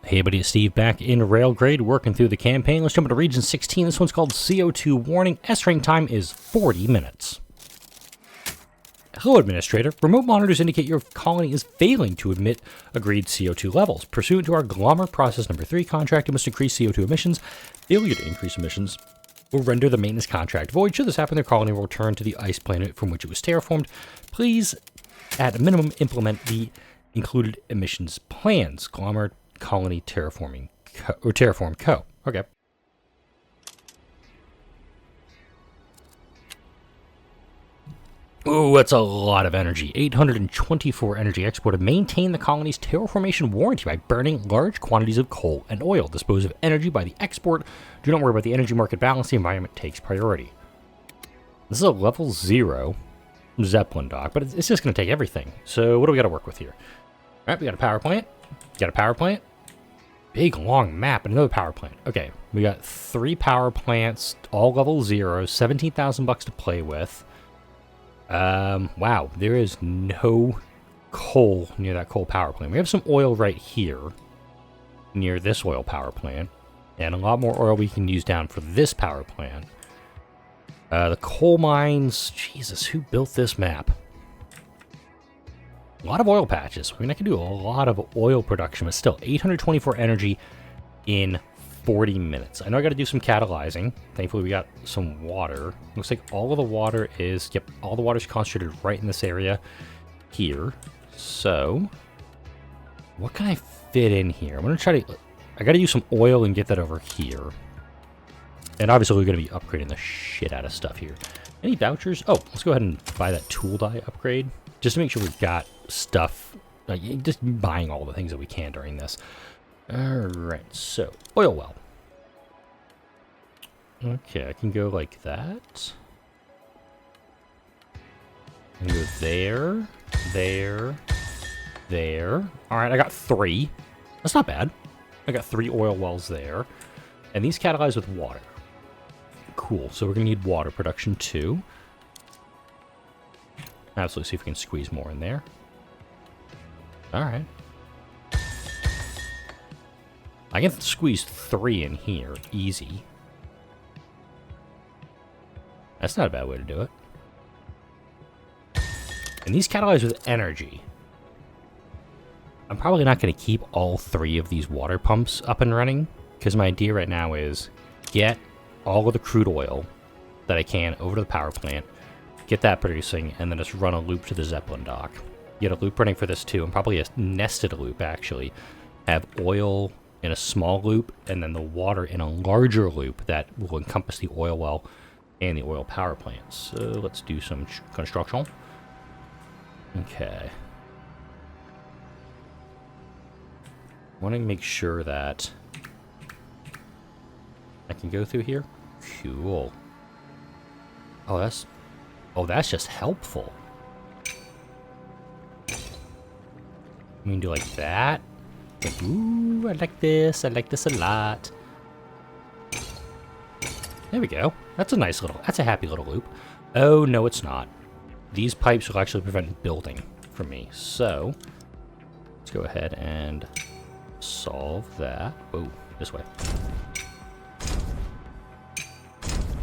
Hey buddy, it's Steve back in Railgrade working through the campaign. Let's jump into Region 16. This one's called CO2 Warning. S-Train time is 40 minutes. Hello, Administrator. Remote monitors indicate your colony is failing to emit agreed CO2 levels. Pursuant to our Glommer Process Number 3 contract, it must increase CO2 emissions. Failure to increase emissions will render the maintenance contract void. Should this happen, their colony will return to the ice planet from which it was terraformed. Please, at a minimum, implement the included emissions plans. Glommer Colony Terraforming Terraform Co. Okay. Ooh, that's a lot of energy. 824 energy exported. Maintain the colony's terraformation warranty by burning large quantities of coal and oil. Dispose of energy by the export. Do not worry about the energy market balance. The environment takes priority. This is a level 0 Zeppelin dock, but it's just going to take everything. So what do we got to work with here? All right, we got a power plant. Got a power plant. Big, long map, and another power plant. Okay, we got 3 power plants, all level 0, 17,000 bucks to play with. Wow, there is no coal near that coal power plant. We have some oil right here, near this oil power plant, and a lot more oil we can use down for this power plant. The coal mines, Jesus, who built this map? A lot of oil patches. I mean, I can do a lot of oil production, but still, 824 energy in 40 minutes. I know I got to do some catalyzing. Thankfully, we got some water. Looks like all of the water is, yep, all the water is concentrated right in this area here. So, what can I fit in here? I'm going to try to, I got to use some oil and get that over here. And obviously, we're going to be upgrading the shit out of stuff here. Any vouchers? Oh, let's go ahead and buy that tool die upgrade. Just to make sure we've got stuff, just buying all the things that we can during this. Alright, so, oil well. Okay, I can go like that. I can go there, there, there. Alright, I got 3. That's not bad. I got 3 oil wells there. And these catalyze with water. Cool, so we're going to need water production too. Absolutely, see if we can squeeze more in there. Alright. I can squeeze 3 in here, easy. That's not a bad way to do it. And these catalyze with energy. I'm probably not going to keep all 3 of these water pumps up and running, because my idea right now is get all of the crude oil that I can over to the power plant, get that producing, and then just run a loop to the Zeppelin dock. Get a loop running for this too, and probably a nested loop actually. Have oil in a small loop, and then the water in a larger loop that will encompass the oil well and the oil power plant. So let's do some construction. Okay. I want to make sure that I can go through here. Cool. Oh, that's just helpful. We can do like that. Ooh, I like this. I like this a lot. There we go. That's a nice little, that's a happy little loop. Oh, no, it's not. These pipes will actually prevent building from me. So, let's go ahead and solve that. Oh, this way.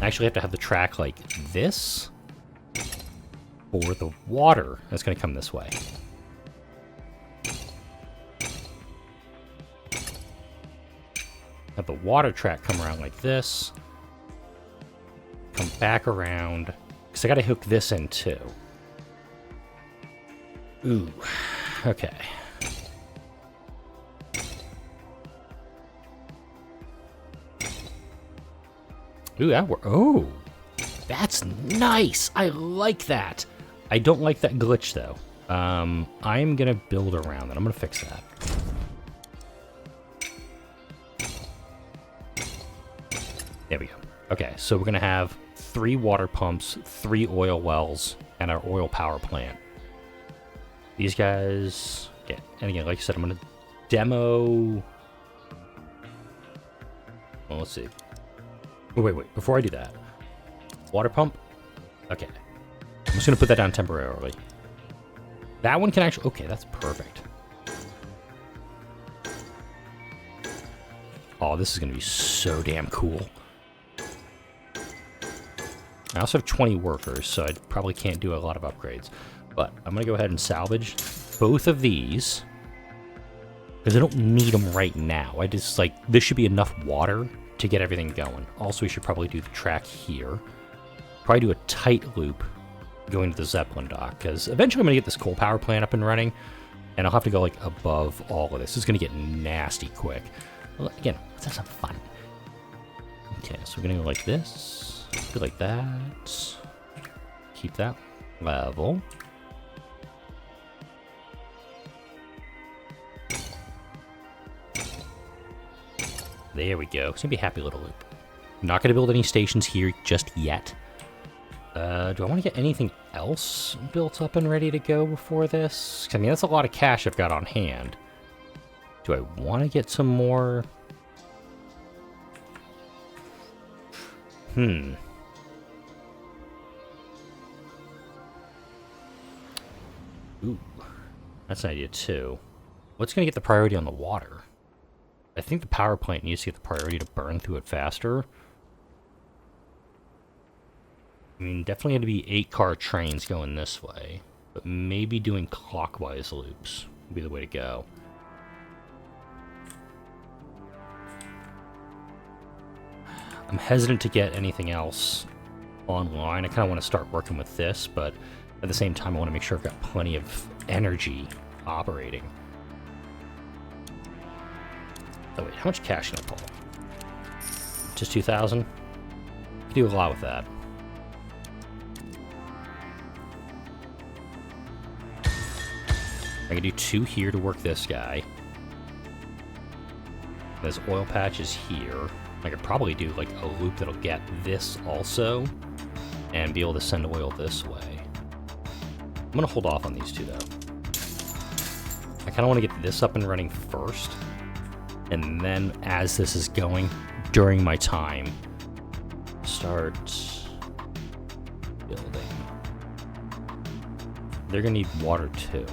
I actually have to have the track like this for the water that's going to come this way. Have the water track come around like this. Come back around. Because I got to hook this in too. Ooh. Okay. Ooh, that worked. Oh, that's nice. I like that. I don't like that glitch though. I'm gonna build around that. I'm gonna fix that. There we go. Okay, so we're gonna have 3 water pumps, 3 oil wells, and our oil power plant. These guys, yeah, and again, like I said, I'm gonna demo. Well, let's see. Oh, wait, before I do that. Water pump? Okay. I'm just going to put that down temporarily. That one can actually... Okay, that's perfect. Oh, this is going to be so damn cool. I also have 20 workers, so I probably can't do a lot of upgrades. But I'm going to go ahead and salvage both of these, because I don't need them right now. I just, like, this should be enough water to get everything going. Also, we should probably do the track here. Probably do a tight loop going to the Zeppelin dock, because eventually I'm going to get this coal power plant up and running, and I'll have to go, like, above all of this. It's going to get nasty quick. Well, again, let's have some fun. Okay, so we're going to go like this. Do like that. Keep that level. There we go. It's gonna be a happy little loop. Not gonna build any stations here just yet. Do I want to get anything else built up and ready to go before this? 'Cause, I mean, that's a lot of cash I've got on hand. Do I want to get some more? Ooh, that's an idea too. What's going to get the priority on the water? I think the power plant needs to get the priority to burn through it faster. I mean, definitely had to be 8-car trains going this way, but maybe doing clockwise loops would be the way to go. I'm hesitant to get anything else online. I kind of want to start working with this, but at the same time, I want to make sure I've got plenty of energy operating. Oh wait, how much cash can I pull? Just 2,000? Do a lot with that. I can do 2 here to work this guy. There's oil patches here. I could probably do like a loop that'll get this also, and be able to send oil this way. I'm gonna hold off on these 2 though. I kind of want to get this up and running first, and then as this is going during my time, start building. They're gonna need water too.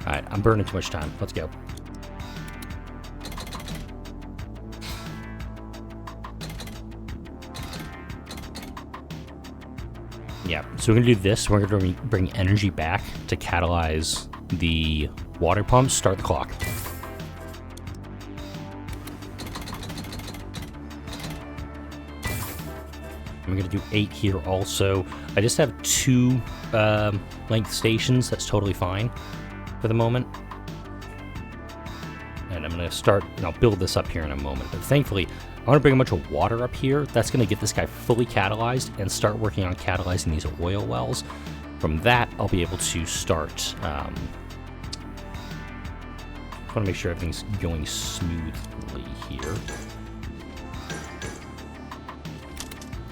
Alright, I'm burning too much time. Let's go. Yeah, so we're going to do this. We're going to bring energy back to catalyze the water pumps. Start the clock. I'm going to do 8 here also. I just have 2 length stations. That's totally fine for the moment. And I'm going to start, and I'll build this up here in a moment. But thankfully, I want to bring a bunch of water up here. That's going to get this guy fully catalyzed and start working on catalyzing these oil wells. From that, I'll be able to start. I want to make sure everything's going smoothly here.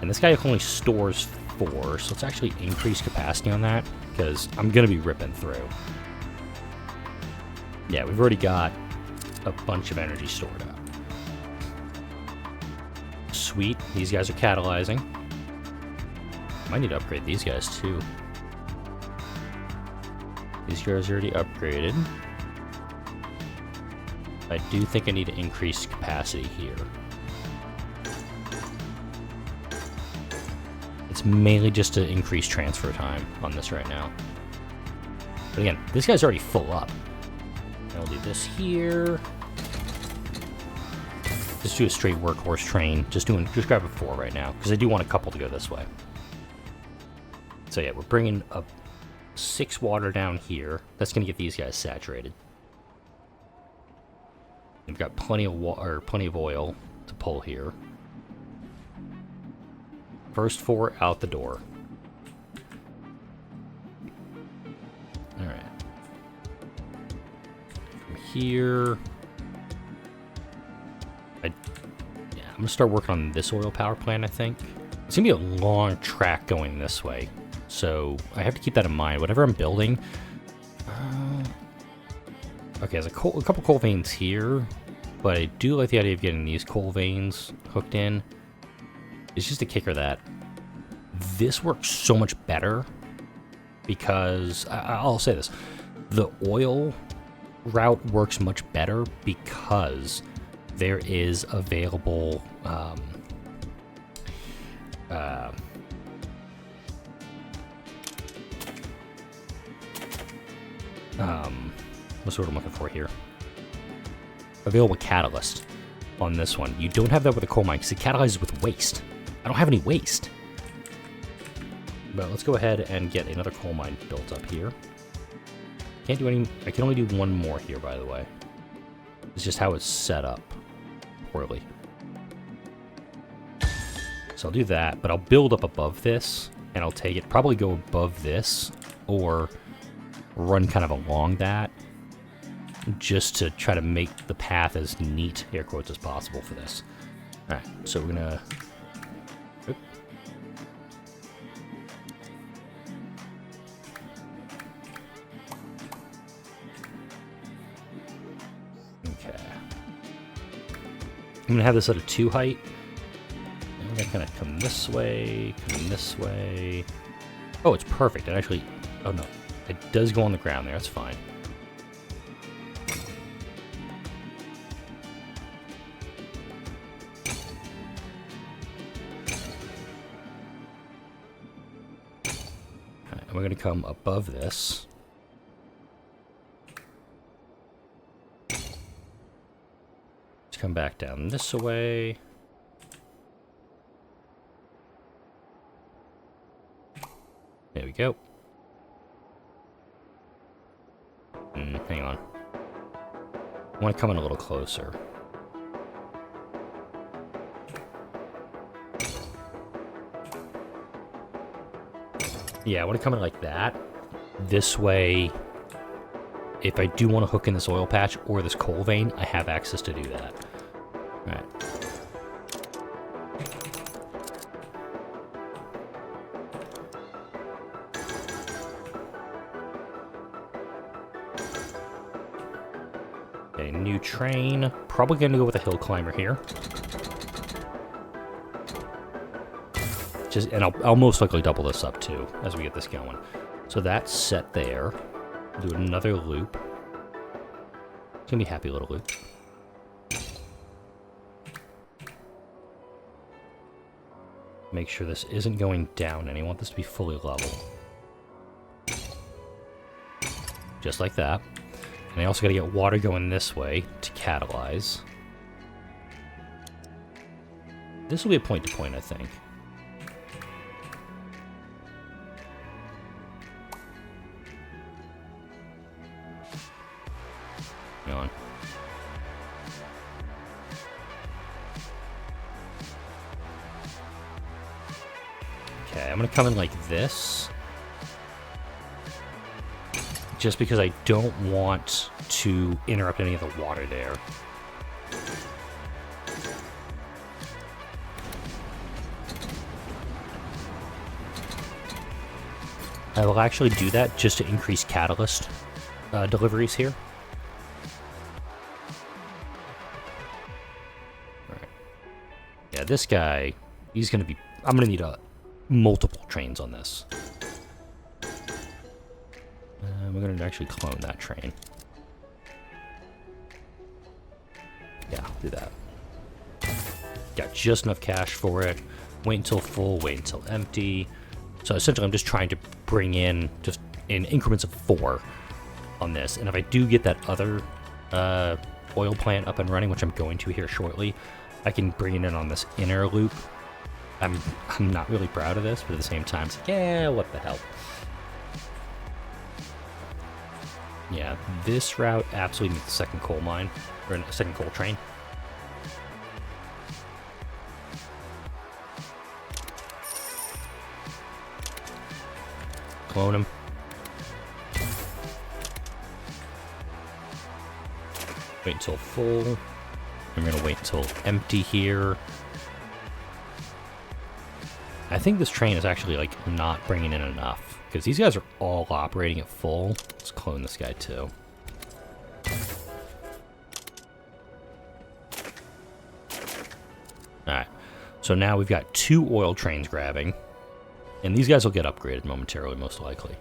And this guy only stores 4, so let's actually increase capacity on that, because I'm going to be ripping through. Yeah, we've already got a bunch of energy stored up. Sweet, these guys are catalyzing. Might need to upgrade these guys too. These guys are already upgraded. I do think I need to increase capacity here. It's mainly just to increase transfer time on this right now. But again, this guy's already full up. I'll do this here. Just do a straight workhorse train. Just grab a 4 right now, because I do want a couple to go this way. So yeah, we're bringing up 6 water down here. That's going to get these guys saturated. We've got plenty of oil to pull here. First 4 out the door. All right. From here. I'm gonna start working on this oil power plant, I think. It's gonna be a long track going this way, so I have to keep that in mind. Whatever I'm building... okay, there's a couple coal veins here, but I do like the idea of getting these coal veins hooked in. It's just a kicker that this works so much better, because... I'll say this. The oil route works much better because there is available what's the word I'm looking for here? Available catalyst on this one. You don't have that with the coal mine because it catalyzes with waste. I don't have any waste. But let's go ahead and get another coal mine built up here. Can't do any. I can only do one more here, by the way. It's just how it's set up poorly. So I'll do that, but I'll build up above this, and I'll take it, probably go above this, or run kind of along that, just to try to make the path as neat, air quotes, as possible for this. Alright, so we're gonna... Oop. Okay. I'm gonna have this at a 2 height. And we're gonna kind of come this way, come this way. Oh, it's perfect. It actually... Oh, no. It does go on the ground there. That's fine. We're going to come above this. Let's come back down this way. There we go. Hang on. I want to come in a little closer. Yeah, I want to come in like that. This way, if I do want to hook in this oil patch or this coal vein, I have access to do that. Alright. Okay, new train. Probably going to go with a hill climber here. And I'll most likely double this up too as we get this going. So that's set there. Do another loop. It's gonna be a happy little loop. Make sure this isn't going down, and I want this to be fully level. Just like that. And I also gotta get water going this way to catalyze. This will be a point-to-point, I think. On. Okay, I'm gonna come in like this. Just because I don't want to interrupt any of the water there. I will actually do that just to increase catalyst deliveries here. Yeah, this guy, he's going to be... I'm going to need multiple trains on this. We're going to actually clone that train. Yeah, do that. Got just enough cash for it. Wait until full, wait until empty. So essentially I'm just trying to bring in just in increments of 4 on this. And if I do get that other oil plant up and running, which I'm going to here shortly, I can bring it in on this inner loop. I'm not really proud of this, but at the same time, it's like, yeah, what the hell. Yeah, this route absolutely needs a second coal mine, or a second coal train. Clone him. Wait until full. I'm going to wait until empty here. I think this train is actually, like, not bringing in enough. Because these guys are all operating at full. Let's clone this guy, too. Alright. So now we've got 2 oil trains grabbing. And these guys will get upgraded momentarily, most likely.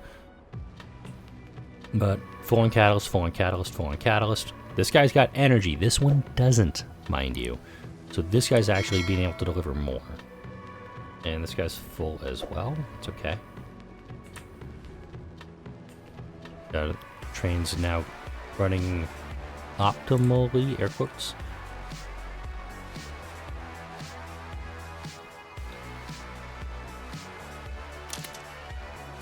But full on catalyst, full on catalyst, full on catalyst. This guy's got energy. This one doesn't, mind you. So this guy's actually being able to deliver more. And this guy's full as well. It's okay. Train's now running optimally, air quotes.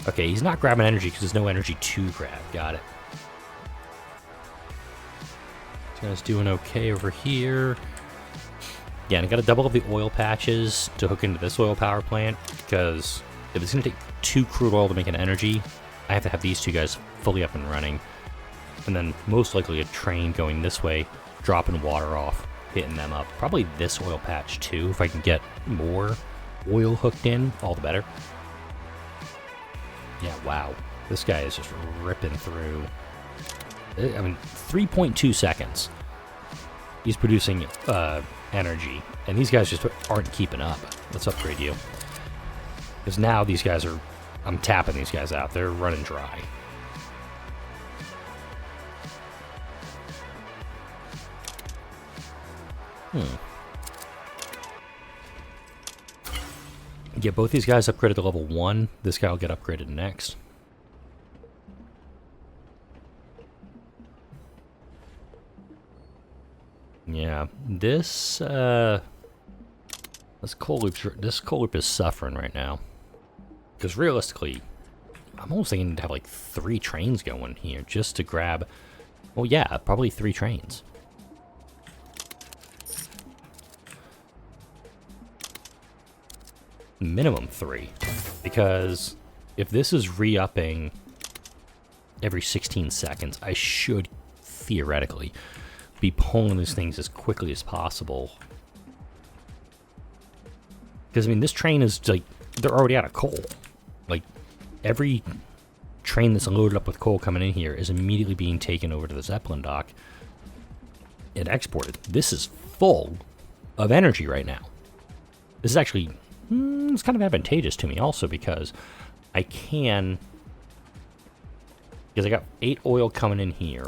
Okay, he's not grabbing energy because there's no energy to grab. Got it. This guy's doing okay over here. Yeah, and I got to double up the oil patches to hook into this oil power plant because if it's going to take 2 crude oil to make an energy, I have to have these 2 guys fully up and running. And then most likely a train going this way, dropping water off, hitting them up. Probably this oil patch too, if I can get more oil hooked in, all the better. Yeah, wow. This guy is just ripping through. I mean, 3.2 seconds. He's producing energy, and these guys just aren't keeping up. Let's upgrade you. Because now these guys are... I'm tapping these guys out. They're running dry. Get both these guys upgraded to level 1. This guy will get upgraded next. Yeah, this coal loop is suffering right now. Because realistically, I'm almost thinking to have like 3 trains going here just to grab. Well, yeah, probably 3 trains. Minimum 3, because if this is re-upping every 16 seconds, I should theoretically be pulling these things as quickly as possible. Because I mean, this train is like, they're already out of coal. Like, every train that's loaded up with coal coming in here is immediately being taken over to the Zeppelin dock and exported. This is full of energy right now. This is actually... it's kind of advantageous to me also because I can... Because I got 8 oil coming in here.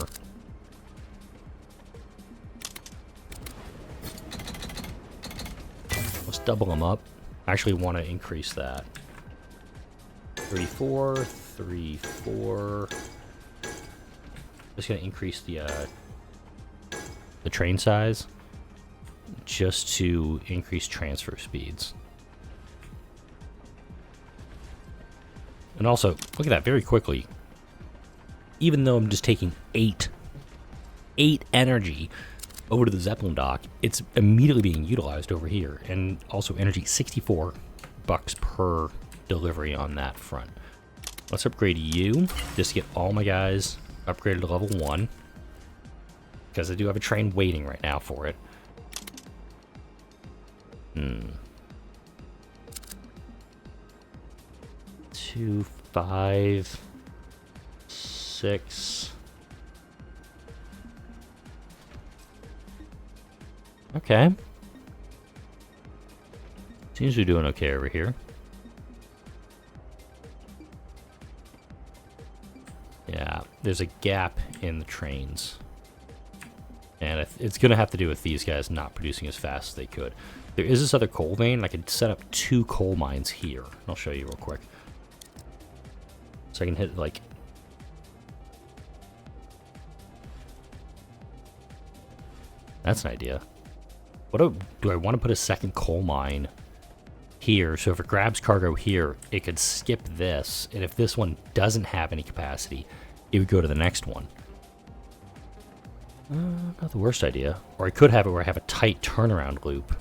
Let's double them up. I actually want to increase that. 34, 34. Just going to increase the train size just to increase transfer speeds. And also, look at that very quickly. Even though I'm just taking 8 energy over to the Zeppelin dock, it's immediately being utilized over here. And also energy, $64 per delivery on that front. Let's upgrade you, just to get all my guys upgraded to level 1. Because I do have a train waiting right now for it. 2, 5, 6. Okay. Seems we're doing okay over here. Yeah, there's a gap in the trains. And it's going to have to do with these guys not producing as fast as they could. There is this other coal vein. I could set up 2 coal mines here. I'll show you real quick. So I can hit, like... That's an idea. What do I want to put a second coal mine here? So if it grabs cargo here, it could skip this. And if this one doesn't have any capacity, it would go to the next one. Not the worst idea. Or I could have it where I have a tight turnaround loop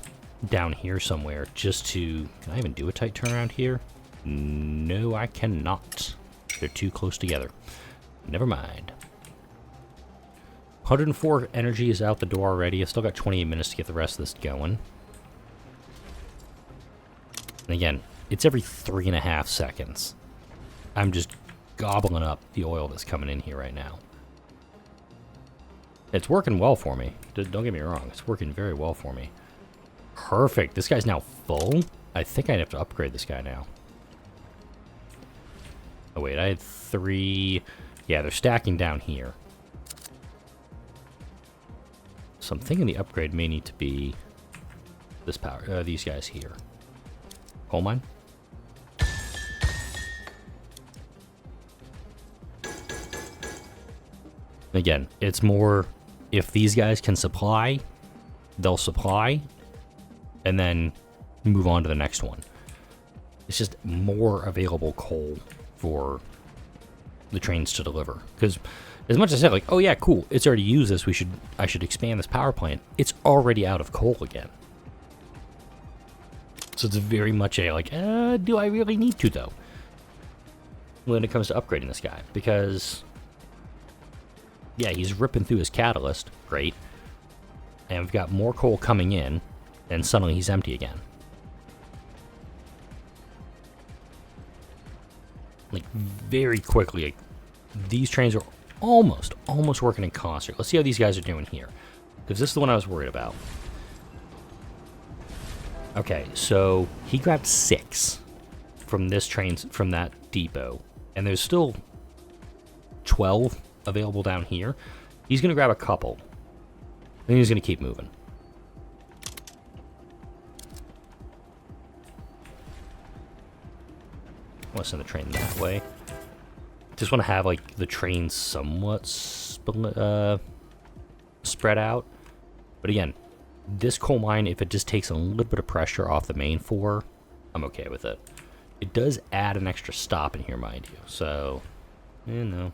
down here somewhere just to... Can I even do a tight turnaround here? No, I cannot. They're too close together. Never mind. 104 energy is out the door already. I still got 28 minutes to get the rest of this going. And again, it's every 3.5 seconds. I'm just gobbling up the oil that's coming in here right now. It's working well for me. Don't get me wrong. It's working very well for me. Perfect. This guy's now full. I think I'd have to upgrade this guy now. Oh, wait. I had 3... Yeah, they're stacking down here. So I'm thinking the upgrade may need to be this power, these guys here. Coal mine. Again, it's more if these guys can supply, they'll supply, and then move on to the next one. It's just more available coal for the trains to deliver. Because as much as I said, like, oh yeah, cool, it's already used this, I should expand this power plant, it's already out of coal again. So it's very much a, like, do I really need to, though? When it comes to upgrading this guy. Because, yeah, he's ripping through his catalyst. Great. And we've got more coal coming in, and suddenly he's empty again. Like, very quickly, like, these trains are almost working in concert. Let's see how these guys are doing here. Because this is the one I was worried about. Okay, so he grabbed 6 from this train, from that depot. And there's still 12 available down here. He's going to grab a couple. And he's going to keep moving. I want to send the train that way. Just want to have, like, the train somewhat spread out. But again, this coal mine, if it just takes a little bit of pressure off the main 4, I'm okay with it. It does add an extra stop in here, mind you. So, you know.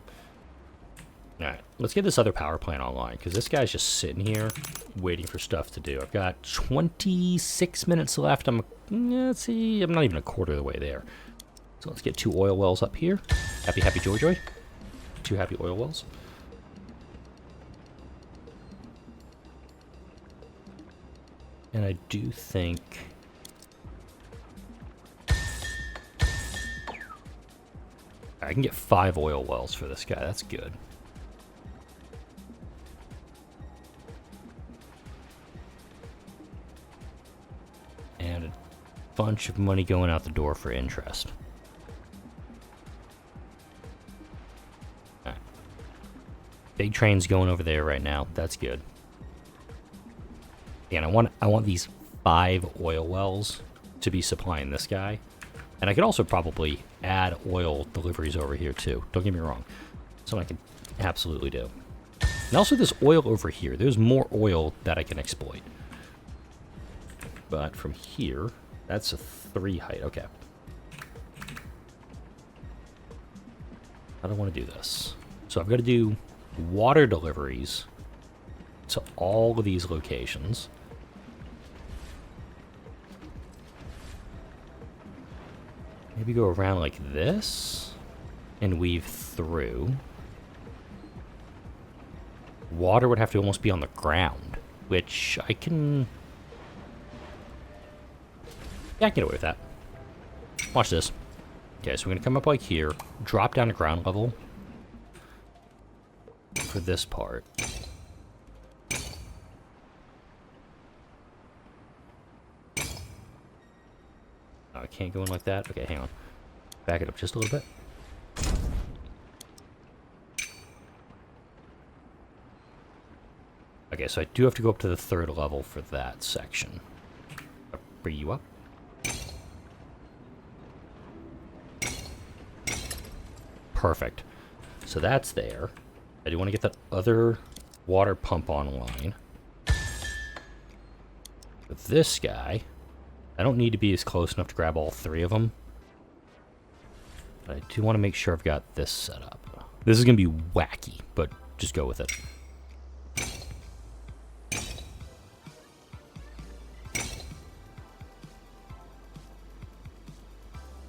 Alright, let's get this other power plant online, because this guy's just sitting here waiting for stuff to do. I've got 26 minutes left. Let's see, I'm not even a quarter of the way there. So let's get 2 oil wells up here. Happy, happy, joy, joy. 2 happy oil wells. And I do think... I can get 5 oil wells for this guy. That's good. And a bunch of money going out the door for interest. Alright. Big train's going over there right now. That's good. And I want these 5 oil wells to be supplying this guy. And I could also probably add oil deliveries over here too. Don't get me wrong. Something I can absolutely do. And also this oil over here. There's more oil that I can exploit. But from here, that's a 3 height. Okay. I don't want to do this. So I've got to do water deliveries to all of these locations. Maybe go around like this and weave through. Water would have to almost be on the ground, which I can... Yeah, I can get away with that. Watch this. Okay, so we're going to come up like here, drop down to ground level for this part. Oh, I can't go in like that? Okay, hang on. Back it up just a little bit. Okay, so I do have to go up to the 3rd level for that section. I'll bring you up. Perfect. So that's there. I do want to get that other water pump online. With this guy, I don't need to be as close enough to grab all 3 of them. But I do want to make sure I've got this set up. This is going to be wacky, but just go with it.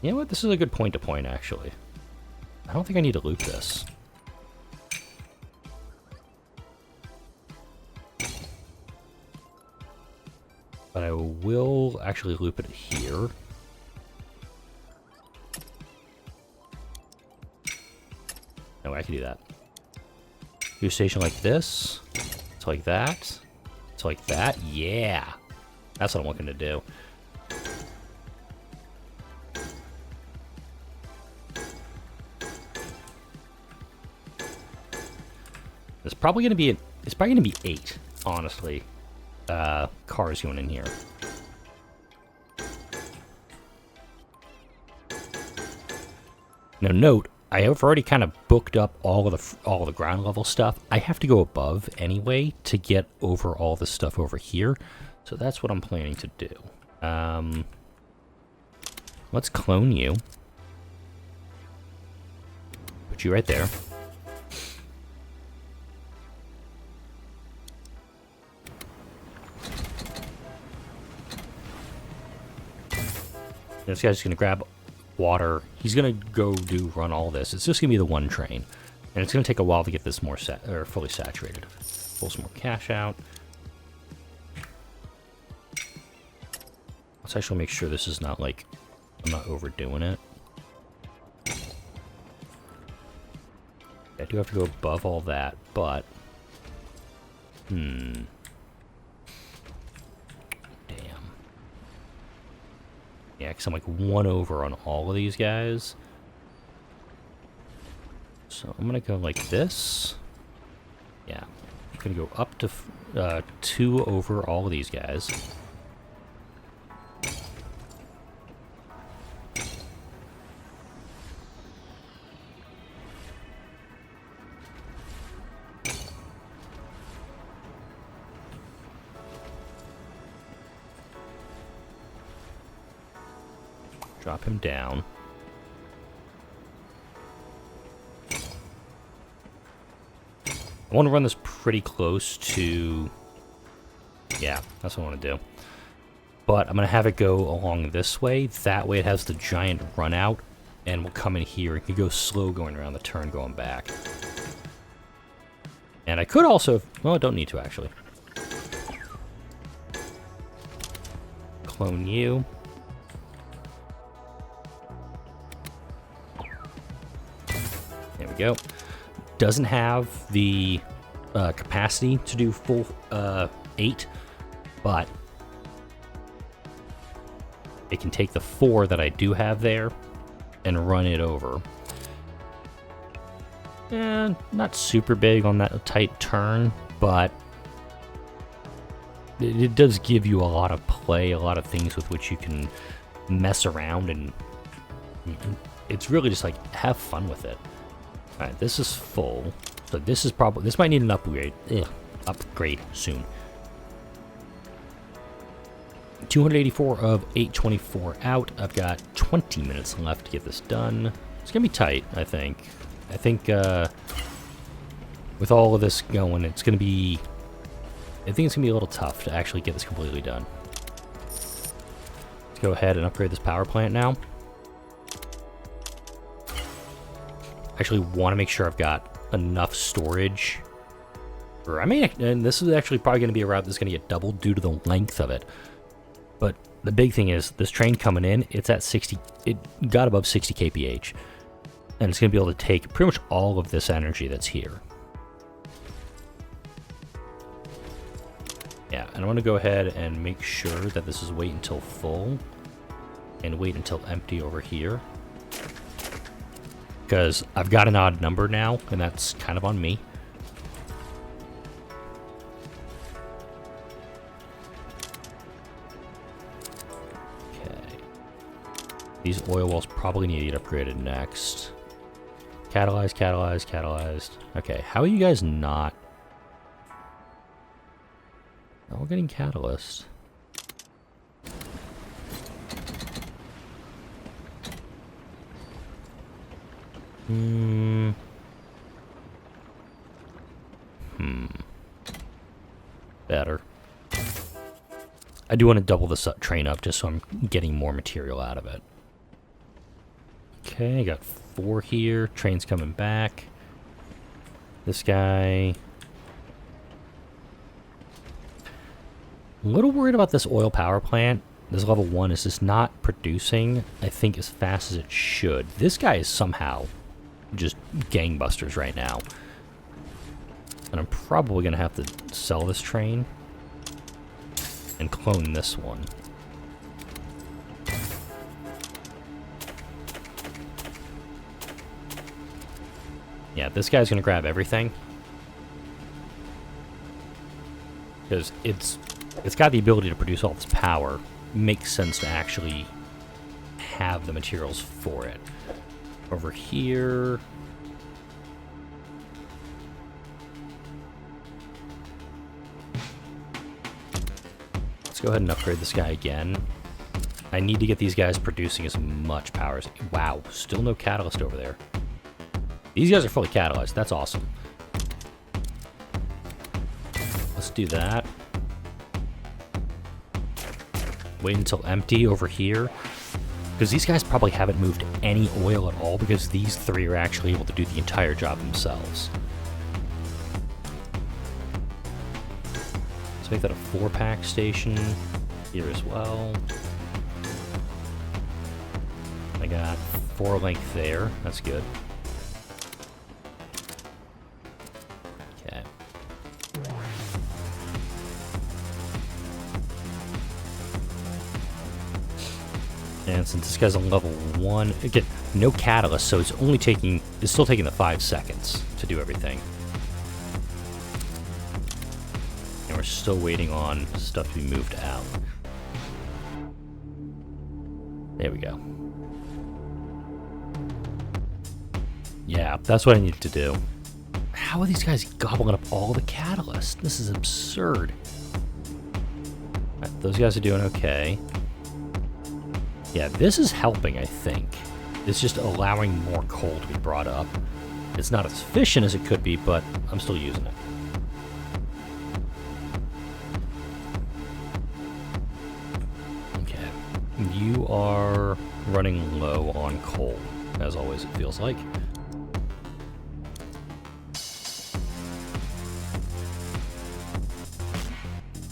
You know what? This is a good point to point, actually. I don't think I need to loop this. But I will actually loop it here. No, I can do that. Do a station like this. It's like that. It's like that. Yeah. That's what I'm looking to do. probably going to be it's probably going to be 8, honestly. Cars going in here. Now note, I have already kind of booked up all of the ground level stuff. I have to go above anyway to get over all the stuff over here. So that's what I'm planning to do. Let's clone you. Put you right there. This guy's going to grab water. He's going to go run all this. It's just going to be the one train. And it's going to take a while to get this more fully saturated. Pull some more cash out. Let's actually make sure this is not like, I'm not overdoing it. I do have to go above all that, but... Damn. Yeah, because I'm like 1 over on all of these guys. So I'm going to go like this. Yeah. I'm going to go up to 2 over all of these guys. Drop him down. I want to run this pretty close to... Yeah, that's what I want to do. But I'm going to have it go along this way. That way it has the giant run out. And we'll come in here. It can go slow going around the turn going back. And I could also... Well, I don't need to, actually. Clone you. There we go. Doesn't have the capacity to do full 8, but it can take the 4 that I do have there and run it over. And not super big on that tight turn, but it does give you a lot of play, a lot of things with which you can mess around, and it's really just like have fun with it. Alright, this is full. So this is probably... This might need an upgrade. Upgrade soon. 284 of 824 out. I've got 20 minutes left to get this done. It's going to be tight, I think. I think with all of this going, it's going to be... I think it's going to be a little tough to actually get this completely done. Let's go ahead and upgrade this power plant now. Actually want to make sure I've got enough storage. Or I may, and this is actually probably going to be a route that's going to get doubled due to the length of it. But the big thing is this train coming in, it's at 60, it got above 60 kph. And it's going to be able to take pretty much all of this energy that's here. Yeah, and I want to go ahead and make sure that this is wait until full. And wait until empty over here. Because I've got an odd number now, and that's kind of on me. Okay. These oil wells probably need to get upgraded next. Catalyzed, catalyzed, catalyzed. Okay, how are you guys not? Oh, we're getting catalyst. Better. I do want to double this train up just so I'm getting more material out of it. Okay, I got 4 here. Train's coming back. This guy. A little worried about this oil power plant. This level 1 is just not producing, I think, as fast as it should. This guy is somehow just gangbusters right now. And I'm probably going to have to sell this train and clone this one. Yeah, this guy's going to grab everything. Because it's got the ability to produce all this power. Makes sense to actually have the materials for it. Over here... Let's go ahead and upgrade this guy again. I need to get these guys producing as much power as... Wow, still no catalyst over there. These guys are fully catalyzed. That's awesome. Let's do that. Wait until empty over here. Because these guys probably haven't moved any oil at all because these three are actually able to do the entire job themselves. Let's make that a 4-pack station here as well. I got 4 length there. That's good. Okay. And since this guy's on level 1, again, no catalyst, so it's still taking the 5 seconds to do everything. And we're still waiting on stuff to be moved out. There we go. Yeah, that's what I needed to do. How are these guys gobbling up all the catalyst? This is absurd. Right, those guys are doing okay. Yeah, this is helping, I think. It's just allowing more coal to be brought up. It's not as efficient as it could be, but I'm still using it. Okay. You are running low on coal, as always, it feels like.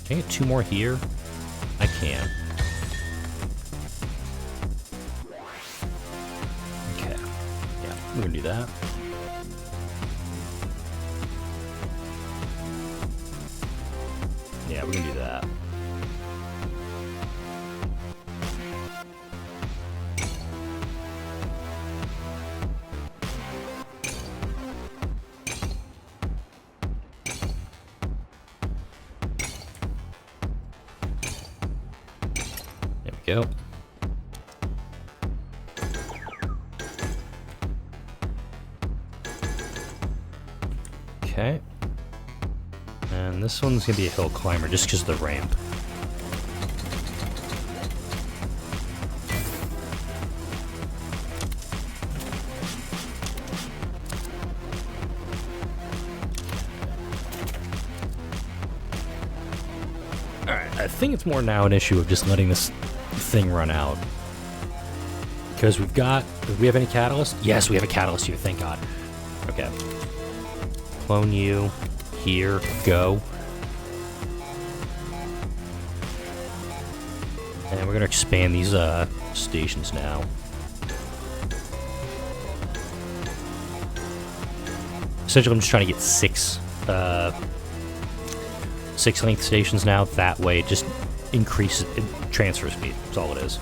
Can I get 2 more here? I can. Okay. Yeah, we're gonna do that. Yeah, we're gonna do that. Go. Okay. And this one's gonna be a hill climber just because of the ramp. Alright, I think it's more now an issue of just letting this thing run out. Because do we have any catalyst? Yes, we have a catalyst here, thank God. Okay. Clone you. Here. Go. And we're gonna expand these stations now. Essentially, I'm just trying to get 6 length stations now. That way, it just increases transfer speed. That's all it is.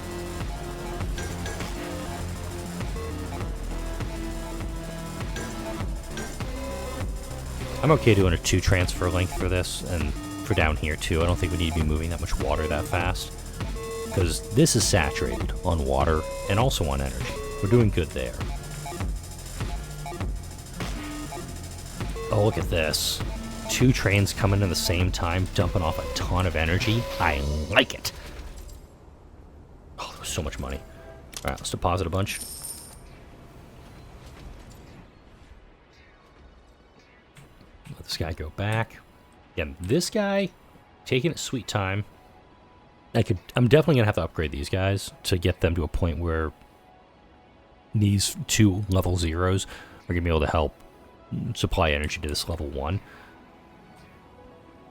I'm okay doing a 2 transfer length for this, and for down here too. I don't think we need to be moving that much water that fast, because this is saturated on water and also on energy. We're doing good there. Oh, look at this. 2 trains coming in at the same time, dumping off a ton of energy. I like it. Oh, there's so much money. Alright, let's deposit a bunch. Let this guy go back. Again, this guy, taking its sweet time. I'm definitely going to have to upgrade these guys to get them to a point where these 2 level 0s are going to be able to help supply energy to this level 1.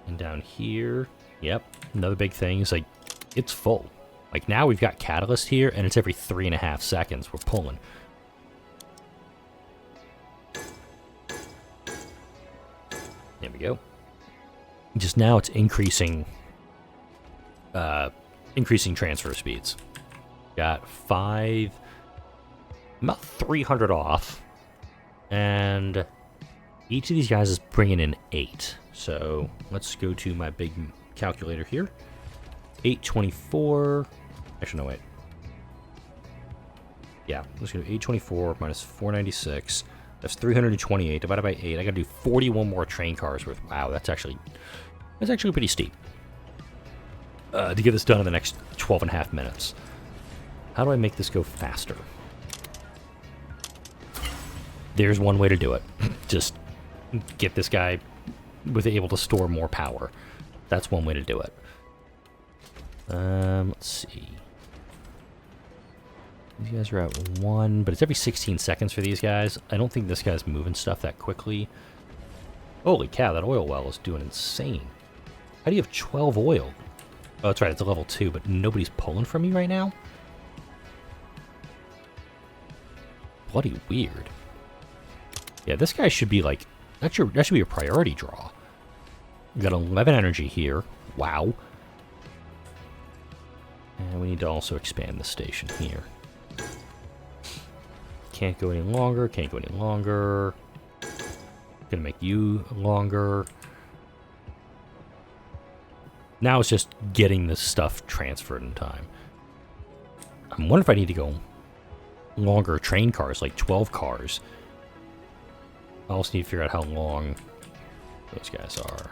And down here, yep, another big thing is, like, it's full. Like, now we've got catalyst here, and it's every 3.5 seconds we're pulling. There we go. Just now it's increasing transfer speeds. Got about 300 off. And Each of these guys is bringing in 8. So let's go to my big calculator here. 824. Actually, no, wait. Yeah, let's go to 824 minus 496. That's 328 divided by 8. I gotta do 41 more train cars worth. Wow, that's actually pretty steep. To get this done in the next 12 and a half minutes. How do I make this go faster? There's one way to do it. Just get this guy able to store more power. That's one way to do it. Let's see. These guys are at 1, but it's every 16 seconds for these guys. I don't think this guy's moving stuff that quickly. Holy cow, that oil well is doing insane. How do you have 12 oil? Oh, that's right, it's a level 2, but nobody's pulling from me right now? Bloody weird. Yeah, this guy should be like... That should be a priority draw. We got 11 energy here. Wow. And we need to also expand the station here. Can't go any longer, can't go any longer. Gonna make you longer. Now it's just getting this stuff transferred in time. I'm wondering if I need to go longer train cars, like 12 cars. I also need to figure out how long those guys are.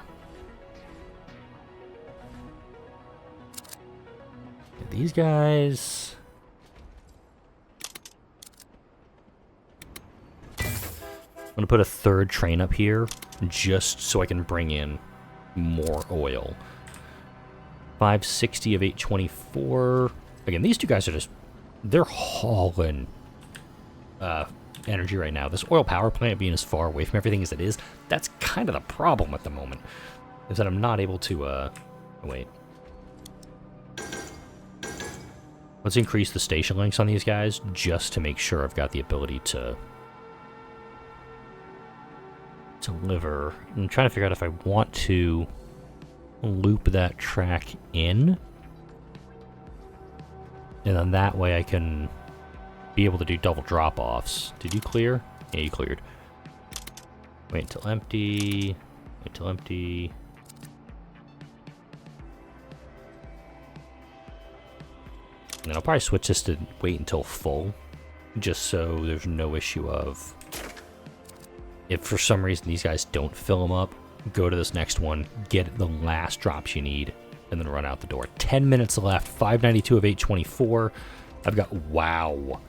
These guys... I'm going to put a third train up here just so I can bring in more oil. 560 of 824. Again, these two guys are just... They're hauling energy right now. This oil power plant being as far away from everything as it is, that's kind of the problem at the moment. Is that I'm not able to... wait. Let's increase the station lengths on these guys just to make sure I've got the ability to deliver. I'm trying to figure out if I want to loop that track in. And then that way I can be able to do double drop-offs. Did you clear? Yeah, you cleared. Wait until empty. Wait until empty. And then I'll probably switch this to wait until full, just so there's no issue of, if for some reason these guys don't fill them up, go to this next one, get the last drops you need, and then run out the door. 10 minutes left, 592 of 824. I've got, wow,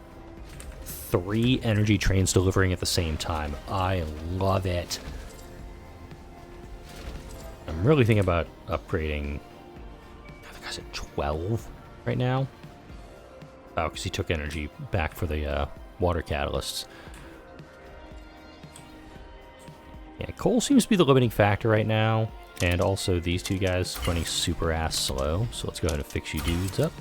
3 energy trains delivering at the same time. I love it. I'm really thinking about upgrading, I think I said 12 right now. Oh, because he took energy back for the water catalysts. Yeah, coal seems to be the limiting factor right now. And also these two guys running super ass slow. So let's go ahead and fix you dudes up.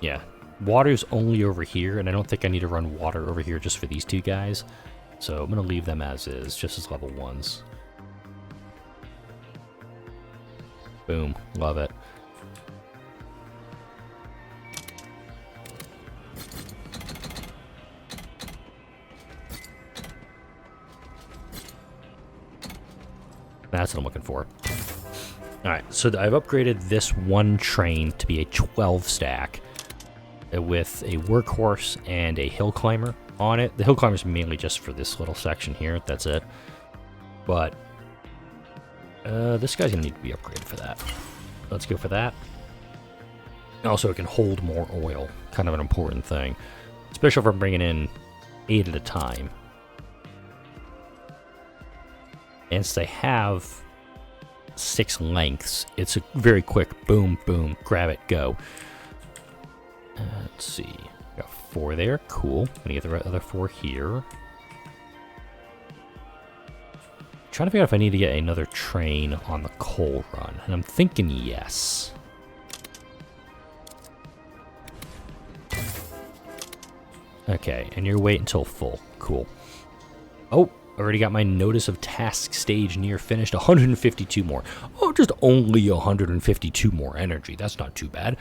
Yeah, water's only over here, and I don't think I need to run water over here just for these two guys. So I'm going to leave them as is, just as level 1s. Boom, love it. That's what I'm looking for. Alright, so I've upgraded this one train to be a 12 stack with a workhorse and a hill climber on it. The hill climber is mainly just for this little section here, that's it. But this guy's gonna need to be upgraded for that. Let's go for that. Also, it can hold more oil, kind of an important thing, especially if I'm bringing in 8 at a time. And since I have 6 lengths, it's a very quick boom, boom, grab it, go. Let's see. Got 4 there. Cool. I'm gonna get the other 4 here. Trying to figure out if I need to get another train on the coal run. And I'm thinking yes. Okay, and you're waiting until full. Cool. Oh! Already got my notice of task stage near finished. 152 more. Oh, just only 152 more energy. That's not too bad.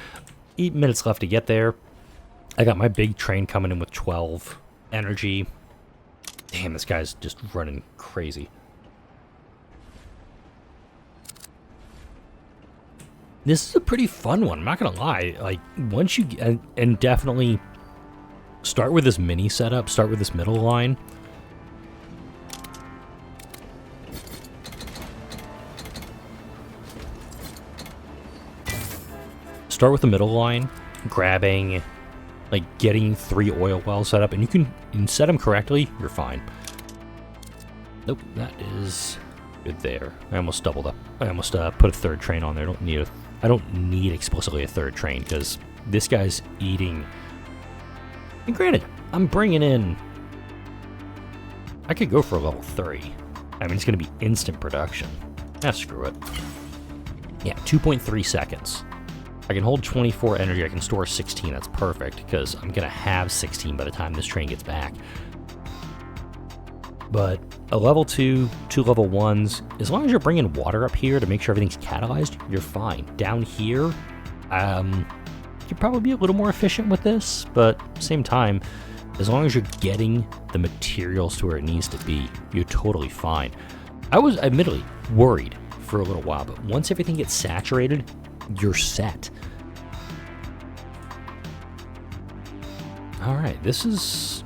8 minutes left to get there. I got my big train coming in with 12 energy. Damn, this guy's just running crazy. This is a pretty fun one, I'm not gonna lie. Like, once you get, and definitely start with this mini setup, start with this middle line. Start with the middle line, grabbing, like, getting 3 oil wells set up, and you can set them correctly, you're fine. Nope, that is good there. I almost doubled up. I almost put a 3rd train on there. I don't need explicitly a 3rd train, because this guy's eating. And granted, I'm bringing in. I could go for a level 3. I mean, it's going to be instant production. Ah, screw it. Yeah, 2.3 seconds. I can hold 24 energy. I can store 16. That's perfect, because I'm going to have 16 by the time this train gets back. But a level 2, 2 level 1s, as long as you're bringing water up here to make sure everything's catalyzed, you're fine. Down here, you could probably be a little more efficient with this, but at the same time, as long as you're getting the materials to where it needs to be, you're totally fine. I was admittedly worried for a little while, but once everything gets saturated, you're set. Alright, this is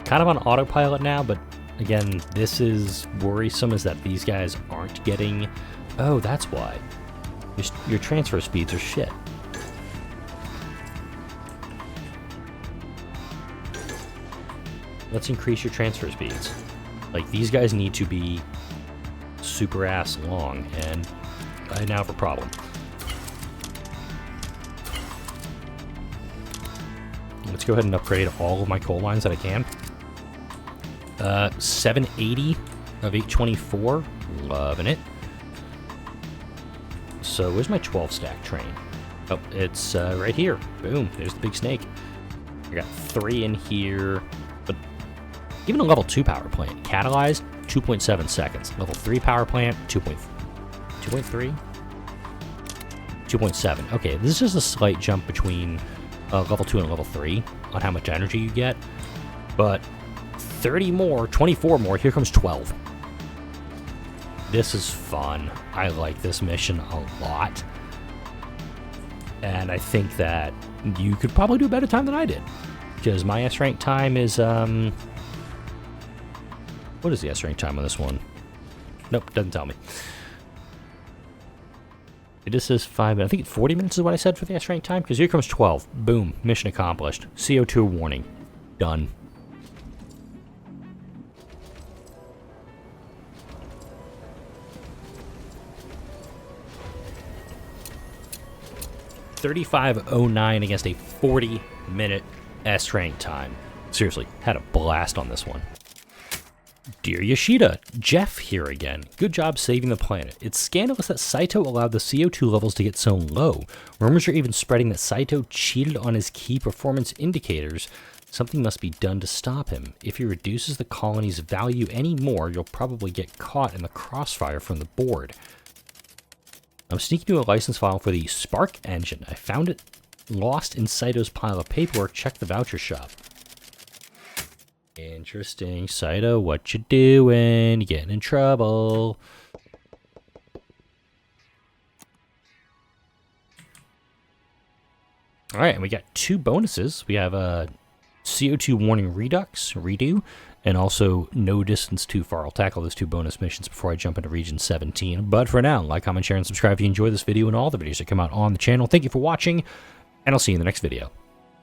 kind of on autopilot now, but again, this is worrisome, is that these guys aren't getting. Oh, that's why. Your transfer speeds are shit. Let's increase your transfer speeds. Like, these guys need to be super ass long, and I now have a problem. Let's go ahead and upgrade all of my coal mines that I can. 780 of 824. Loving it. So where's my 12 stack train? Oh, it's right here. Boom. There's the big snake. I got 3 in here. But even a level 2 power plant, catalyzed, 2.7 seconds. Level 3 power plant, 2.3? 2.7. Okay, this is just a slight jump between level 2 and level 3 on how much energy you get. But 30 more, 24 more, here comes 12. This is fun. I like this mission a lot. And I think that you could probably do a better time than I did. Because my S rank time is, what is the S rank time on this one? Nope, doesn't tell me. It just says 5 minutes. I think 40 minutes is what I said for the S rank time. Because here comes 12. Boom. Mission accomplished. CO2 warning. Done. $35.09 against a 40-minute S rank time. Seriously, had a blast on this one. Dear Yoshida, Jeff here again. Good job saving the planet. It's scandalous that Saito allowed the CO2 levels to get so low. Rumors are even spreading that Saito cheated on his key performance indicators. Something must be done to stop him. If he reduces the colony's value any more, you'll probably get caught in the crossfire from the board. I'm sneaking to a license file for the Spark engine. I found it lost in Saito's pile of paperwork. Check the voucher shop. Interesting. Saito, what you doing? You getting in trouble. Alright, and we got 2 bonuses. We have a CO2 warning redo, and also no distance too far. I'll tackle those 2 bonus missions before I jump into Region 17. But for now, like, comment, share, and subscribe if you enjoy this video and all the videos that come out on the channel. Thank you for watching, and I'll see you in the next video.